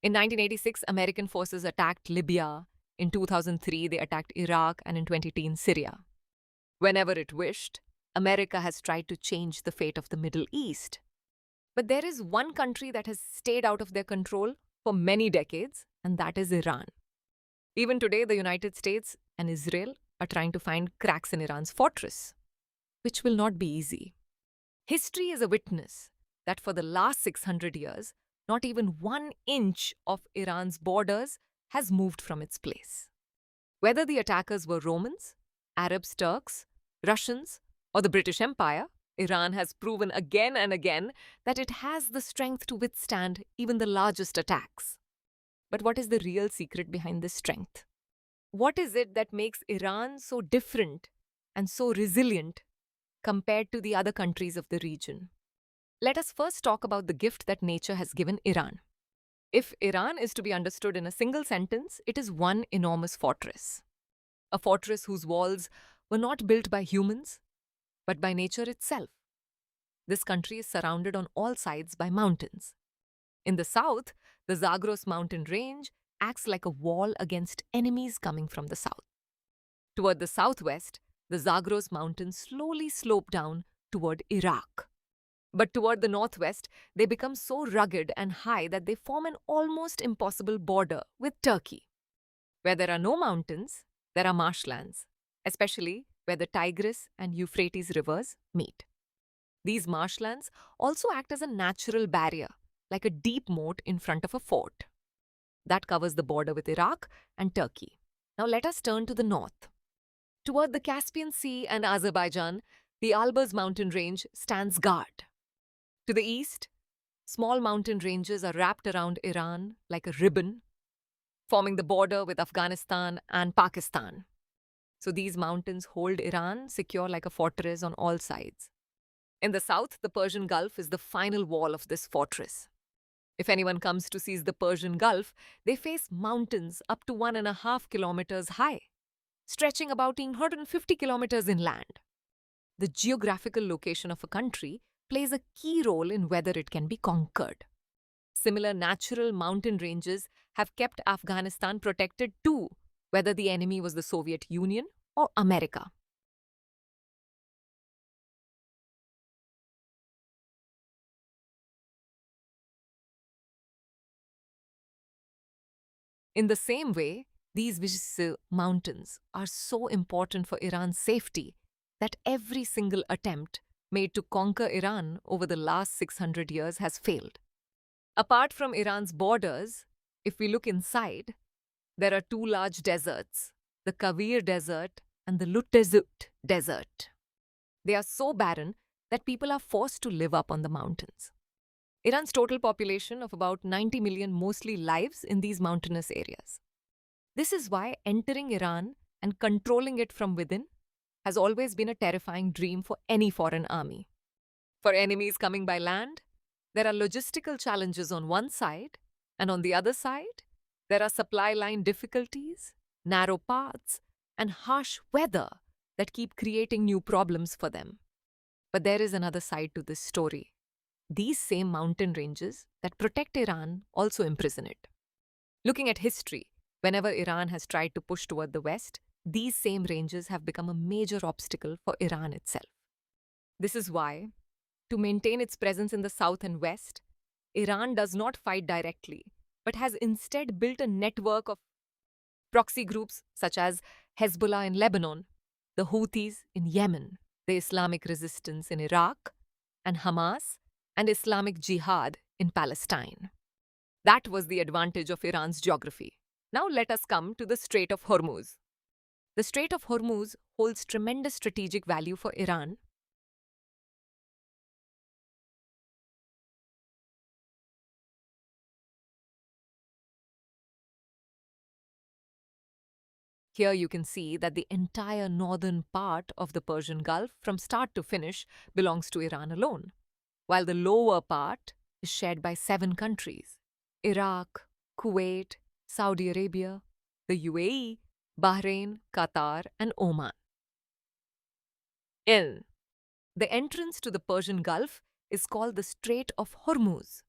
In 1986, American forces attacked Libya. In 2003, they attacked Iraq, and in 2010, Syria. Whenever it wished, America has tried to change the fate of the Middle East. But there is one country that has stayed out of their control for many decades, and that is Iran. Even today, the United States and Israel are trying to find cracks in Iran's fortress, which will not be easy. History is a witness that for the last 600 years, not even 1 inch of Iran's borders has moved from its place. Whether the attackers were Romans, Arabs, Turks, Russians, or the British Empire, Iran has proven again and again that it has the strength to withstand even the largest attacks. But what is the real secret behind this strength? What is it that makes Iran so different and so resilient compared to the other countries of the region? Let us first talk about the gift that nature has given Iran. If Iran is to be understood in a single sentence, it is one enormous fortress. A fortress whose walls were not built by humans, but by nature itself. This country is surrounded on all sides by mountains. In the south, the Zagros mountain range acts like a wall against enemies coming from the south. Toward the southwest, the Zagros mountains slowly slope down toward Iraq. But toward the northwest, they become so rugged and high that they form an almost impossible border with Turkey. Where there are no mountains, there are marshlands, especially where the Tigris and Euphrates rivers meet. These marshlands also act as a natural barrier, like a deep moat in front of a fort. That covers the border with Iraq and Turkey. Now let us turn to the north. Toward the Caspian Sea and Azerbaijan, the Alborz mountain range stands guard. To the east, small mountain ranges are wrapped around Iran like a ribbon, forming the border with Afghanistan and Pakistan. So these mountains hold Iran secure like a fortress on all sides. In the south, the Persian Gulf is the final wall of this fortress. If anyone comes to seize the Persian Gulf, they face mountains up to 1.5 kilometers high, stretching about 150 kilometers inland. The geographical location of a country plays a key role in whether it can be conquered. Similar natural mountain ranges have kept Afghanistan protected too, whether the enemy was the Soviet Union or America. In the same way, these mountains are so important for Iran's safety that every single attempt made to conquer Iran over the last 600 years has failed. Apart from Iran's borders, if we look inside, there are two large deserts, the Kavir Desert and the Lutezut Desert. They are so barren that people are forced to live up on the mountains. Iran's total population of about 90 million mostly lives in these mountainous areas. This is why entering Iran and controlling it from within has always been a terrifying dream for any foreign army. For enemies coming by land, there are logistical challenges on one side, and on the other side, there are supply line difficulties, narrow paths, and harsh weather that keep creating new problems for them. But there is another side to this story. These same mountain ranges that protect Iran also imprison it. Looking at history, whenever Iran has tried to push toward the west, these same ranges have become a major obstacle for Iran itself. This is why, to maintain its presence in the south and west, Iran does not fight directly, but has instead built a network of proxy groups such as Hezbollah in Lebanon, the Houthis in Yemen, the Islamic resistance in Iraq, and Hamas and Islamic Jihad in Palestine. That was the advantage of Iran's geography. Now let us come to the Strait of Hormuz. The Strait of Hormuz holds tremendous strategic value for Iran. Here you can see that the entire northern part of the Persian Gulf from start to finish belongs to Iran alone, while the lower part is shared by 7 countries: Iraq, Kuwait, Saudi Arabia, the UAE, Bahrain, Qatar, and Oman. The entrance to the Persian Gulf is called the Strait of Hormuz,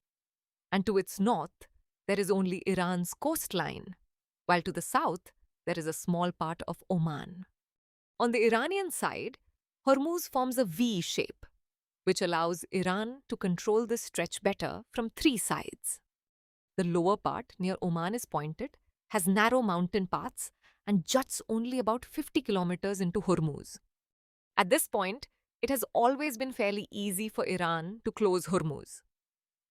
and to its north, there is only Iran's coastline, while to the south, there is a small part of Oman. On the Iranian side, Hormuz forms a V shape, which allows Iran to control this stretch better from three sides. The lower part, near Oman, is pointed, has narrow mountain paths, and juts only about 50 kilometers into Hormuz. At this point, it has always been fairly easy for Iran to close Hormuz.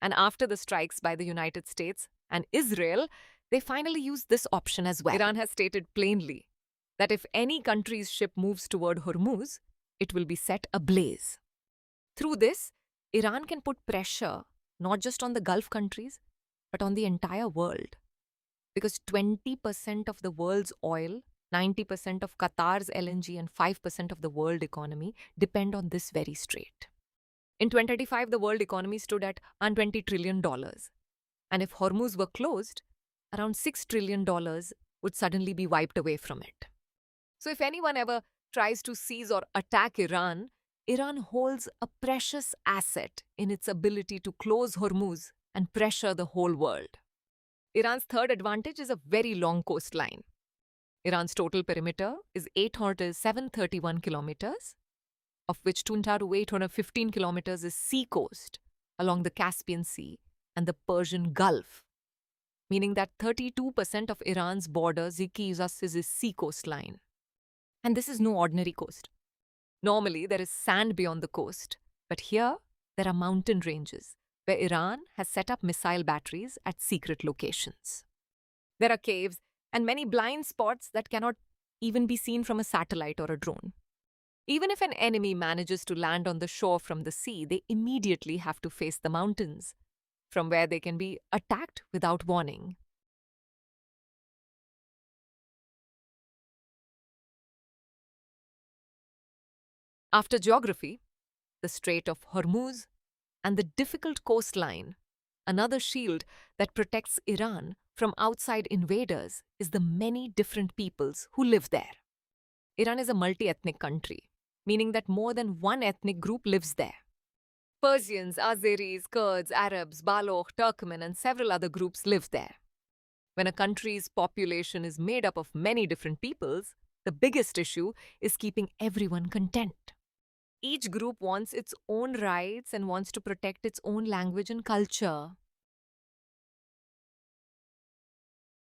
And after the strikes by the United States and Israel, they finally used this option as well. Iran has stated plainly that if any country's ship moves toward Hormuz, it will be set ablaze. Through this, Iran can put pressure not just on the Gulf countries, but on the entire world. Because 20% of the world's oil, 90% of Qatar's LNG, and 5% of the world economy depend on this very strait. In 2025, the world economy stood at $120 trillion. And if Hormuz were closed, around $6 trillion would suddenly be wiped away from it. So if anyone ever tries to seize or attack Iran, Iran holds a precious asset in its ability to close Hormuz and pressure the whole world. Iran's third advantage is a very long coastline. Iran's total perimeter is 731 kilometers, of which 815 kilometers is sea coast along the Caspian Sea and the Persian Gulf, meaning that 32% of Iran's border is a sea coastline. And this is no ordinary coast. Normally, there is sand beyond the coast, but here there are mountain ranges where Iran has set up missile batteries at secret locations. There are caves and many blind spots that cannot even be seen from a satellite or a drone. Even if an enemy manages to land on the shore from the sea, they immediately have to face the mountains, from where they can be attacked without warning. After geography, the Strait of Hormuz and the difficult coastline, another shield that protects Iran from outside invaders is the many different peoples who live there. Iran is a multi-ethnic country, meaning that more than one ethnic group lives there. Persians, Azeris, Kurds, Arabs, Baloch, Turkmen, and several other groups live there. When a country's population is made up of many different peoples, the biggest issue is keeping everyone content. Each group wants its own rights and wants to protect its own language and culture.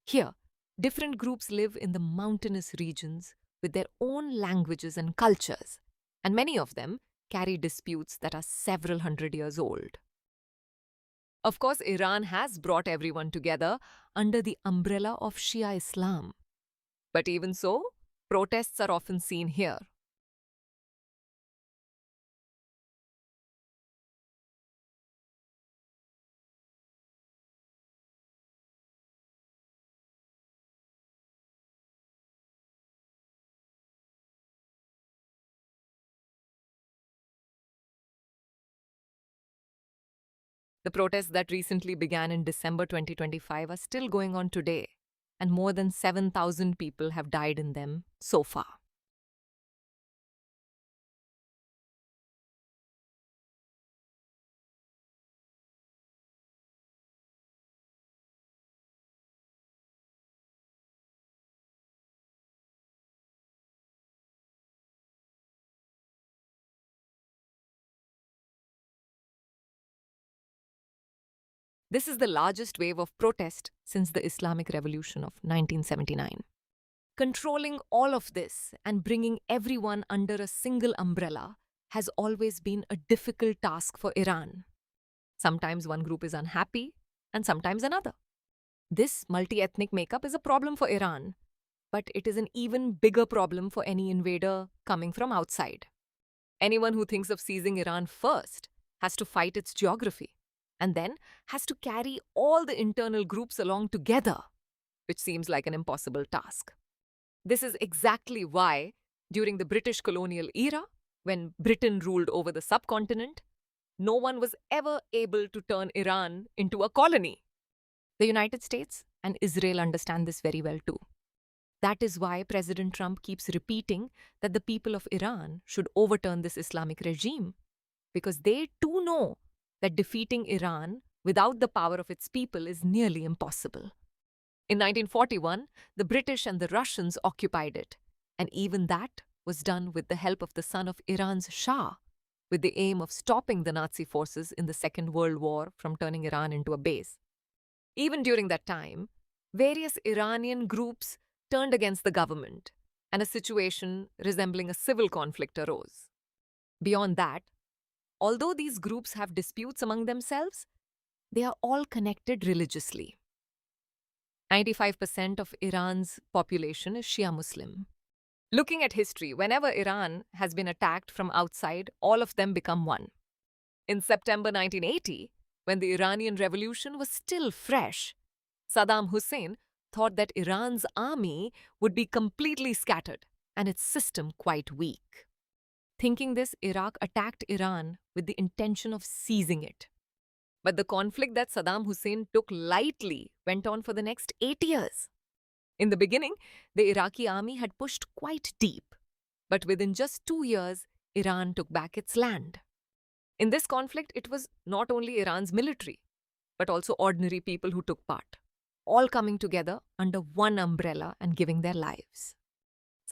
Here, different groups live in the mountainous regions with their own languages and cultures, and many of them carry disputes that are several hundred years old. Of course, Iran has brought everyone together under the umbrella of Shia Islam. But even so, protests are often seen here. The protests that recently began in December 2025 are still going on today, and more than 7,000 people have died in them so far. This is the largest wave of protest since the Islamic Revolution of 1979. Controlling all of this and bringing everyone under a single umbrella has always been a difficult task for Iran. Sometimes one group is unhappy, and sometimes another. This multi-ethnic makeup is a problem for Iran, but it is an even bigger problem for any invader coming from outside. Anyone who thinks of seizing Iran first has to fight its geography, and then has to carry all the internal groups along together, which seems like an impossible task. This is exactly why, during the British colonial era, when Britain ruled over the subcontinent, no one was ever able to turn Iran into a colony. The United States and Israel understand this very well too. That is why President Trump keeps repeating that the people of Iran should overturn this Islamic regime, because they too know that defeating Iran without the power of its people is nearly impossible. In 1941, the British and the Russians occupied it, and even that was done with the help of the son of Iran's Shah, with the aim of stopping the Nazi forces in the Second World War from turning Iran into a base. Even during that time, various Iranian groups turned against the government, and a situation resembling a civil conflict arose. Beyond that, although these groups have disputes among themselves, they are all connected religiously. 95% of Iran's population is Shia Muslim. Looking at history, whenever Iran has been attacked from outside, all of them become one. In September 1980, when the Iranian Revolution was still fresh, Saddam Hussein thought that Iran's army would be completely scattered and its system quite weak. Thinking this, Iraq attacked Iran with the intention of seizing it. But the conflict that Saddam Hussein took lightly went on for the next 8 years. In the beginning, the Iraqi army had pushed quite deep, but within just 2 years, Iran took back its land. In this conflict, it was not only Iran's military, but also ordinary people who took part, all coming together under one umbrella and giving their lives.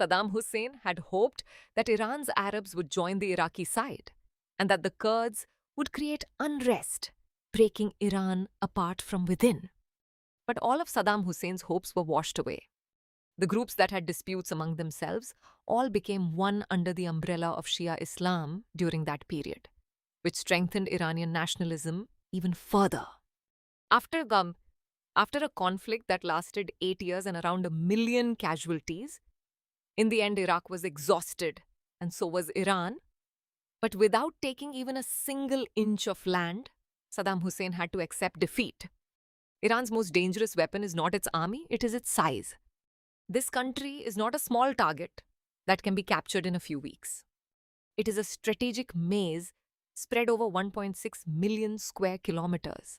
Saddam Hussein had hoped that Iran's Arabs would join the Iraqi side and that the Kurds would create unrest, breaking Iran apart from within. But all of Saddam Hussein's hopes were washed away. The groups that had disputes among themselves all became one under the umbrella of Shia Islam during that period, which strengthened Iranian nationalism even further. After a conflict that lasted 8 years and around 1 million casualties, in the end Iraq was exhausted, and so was Iran. But without taking even a single inch of land, Saddam Hussein had to accept defeat. Iran's most dangerous weapon is not its army, it is its size. This country is not a small target that can be captured in a few weeks. It is a strategic maze spread over 1.6 million square kilometers,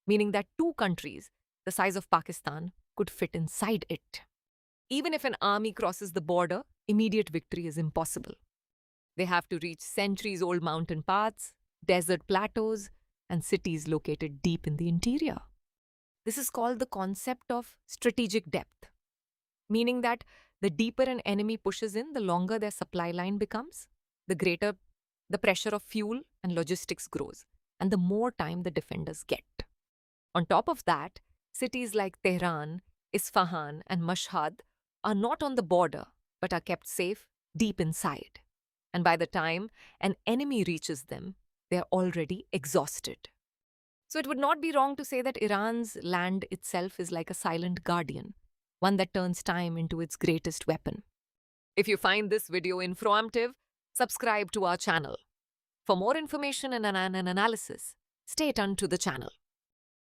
meaning that 2 countries the size of Pakistan could fit inside it. Even if an army crosses the border, immediate victory is impossible. They have to reach centuries-old mountain paths, desert plateaus, and cities located deep in the interior. This is called the concept of strategic depth, meaning that the deeper an enemy pushes in, the longer their supply line becomes, the greater the pressure of fuel and logistics grows, and the more time the defenders get. On top of that, cities like Tehran, Isfahan, and Mashhad are not on the border but are kept safe deep inside. And by the time an enemy reaches them, they are already exhausted. So it would not be wrong to say that Iran's land itself is like a silent guardian, one that turns time into its greatest weapon. If you find this video informative, subscribe to our channel. For more information and an analysis, stay tuned to the channel.